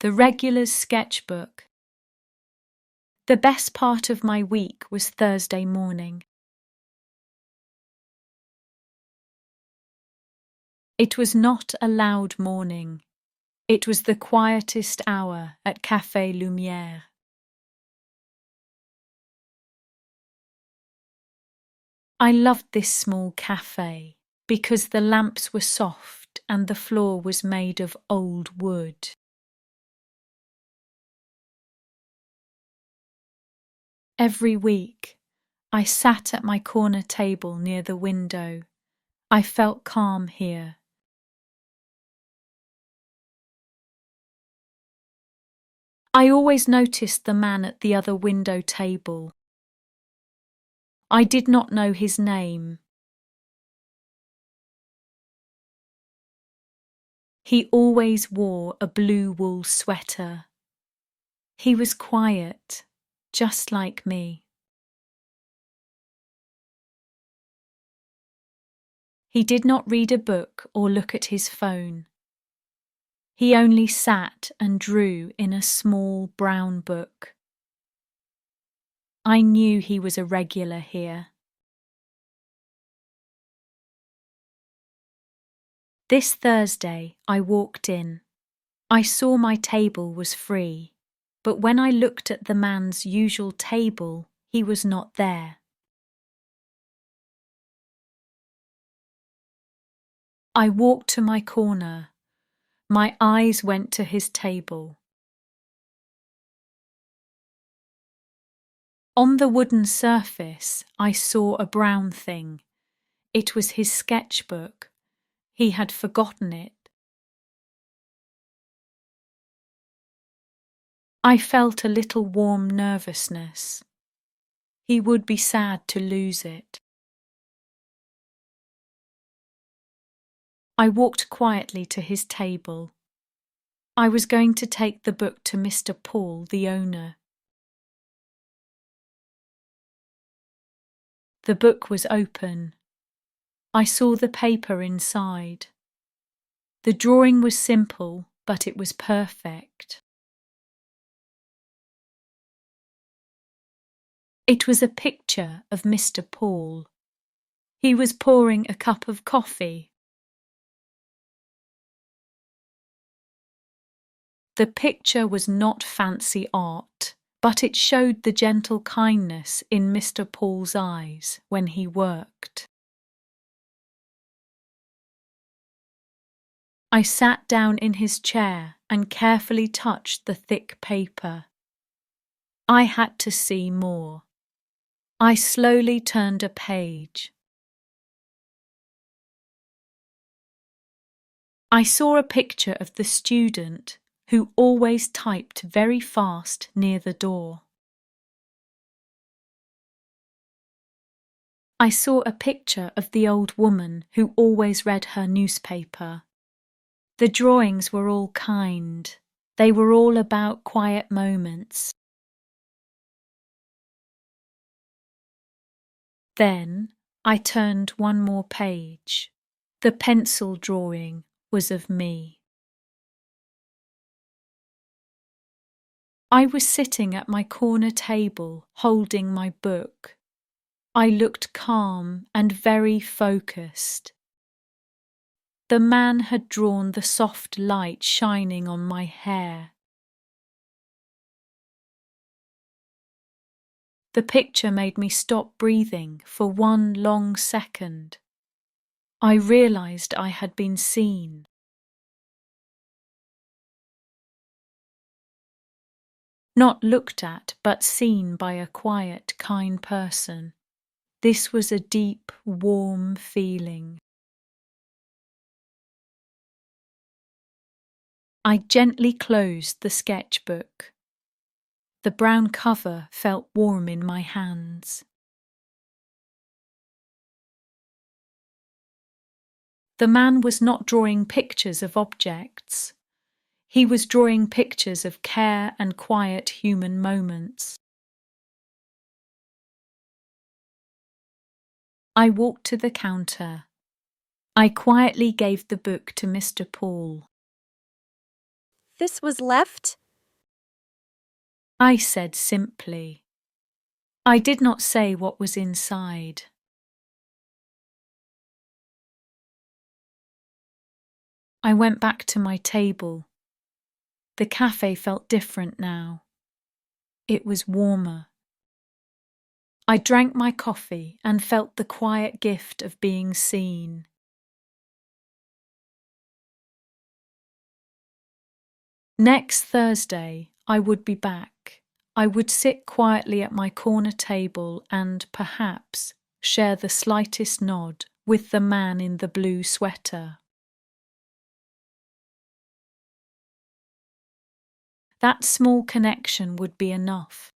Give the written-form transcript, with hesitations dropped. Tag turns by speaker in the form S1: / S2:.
S1: The regular's sketchbook. The best part of my week was Thursday morning. It was not a loud morning. It was the quietest hour at Café Lumière. I loved this small cafe because the lamps were soft and the floor was made of old wood. Every week, I sat at my corner table near the window. I felt calm here. I always noticed the man at the other window table. I did not know his name. He always wore a blue wool sweater. He was quiet, just like me. He did not read a book or look at his phone. He only sat and drew in a small brown book. I knew he was a regular here. This Thursday I walked in. I saw my table was free, but when I looked at the man's usual table, he was not there. I walked to my corner. My eyes went to his table. On the wooden surface, I saw a brown thing. It was his sketchbook. He had forgotten it. I felt a little warm nervousness. He would be sad to lose it. I walked quietly to his table. I was going to take the book to Mr. Paul, the owner. The book was open. I saw the paper inside. The drawing was simple, but it was perfect. It was a picture of Mr. Paul. He was pouring a cup of coffee. The picture was not fancy art, but it showed the gentle kindness in Mr. Paul's eyes when he worked. I sat down in his chair and carefully touched the thick paper. I had to see more. I slowly turned a page. I saw a picture of the student who always typed very fast near the door. I saw a picture of the old woman who always read her newspaper. The drawings were all kind. They were all about quiet moments. Then I turned one more page. The pencil drawing was of me. I was sitting at my corner table holding my book. I looked calm and very focused. The man had drawn the soft light shining on my hair. The picture made me stop breathing for one long second. I realized I had been seen. Not looked at, but seen by a quiet, kind person. This was a deep, warm feeling. I gently closed the sketchbook. The brown cover felt warm in my hands. The man was not drawing pictures of objects. He was drawing pictures of care and quiet human moments. I walked to the counter. I quietly gave the book to Mr. Paul.
S2: this was left?
S1: I said simply. I did not say what was inside. I went back to my table. The cafe felt different now. It was warmer. I drank my coffee and felt the quiet gift of being seen. Next Thursday, I would be back. I would sit quietly at my corner table and, perhaps, share the slightest nod with the man in the blue sweater. That small connection would be enough.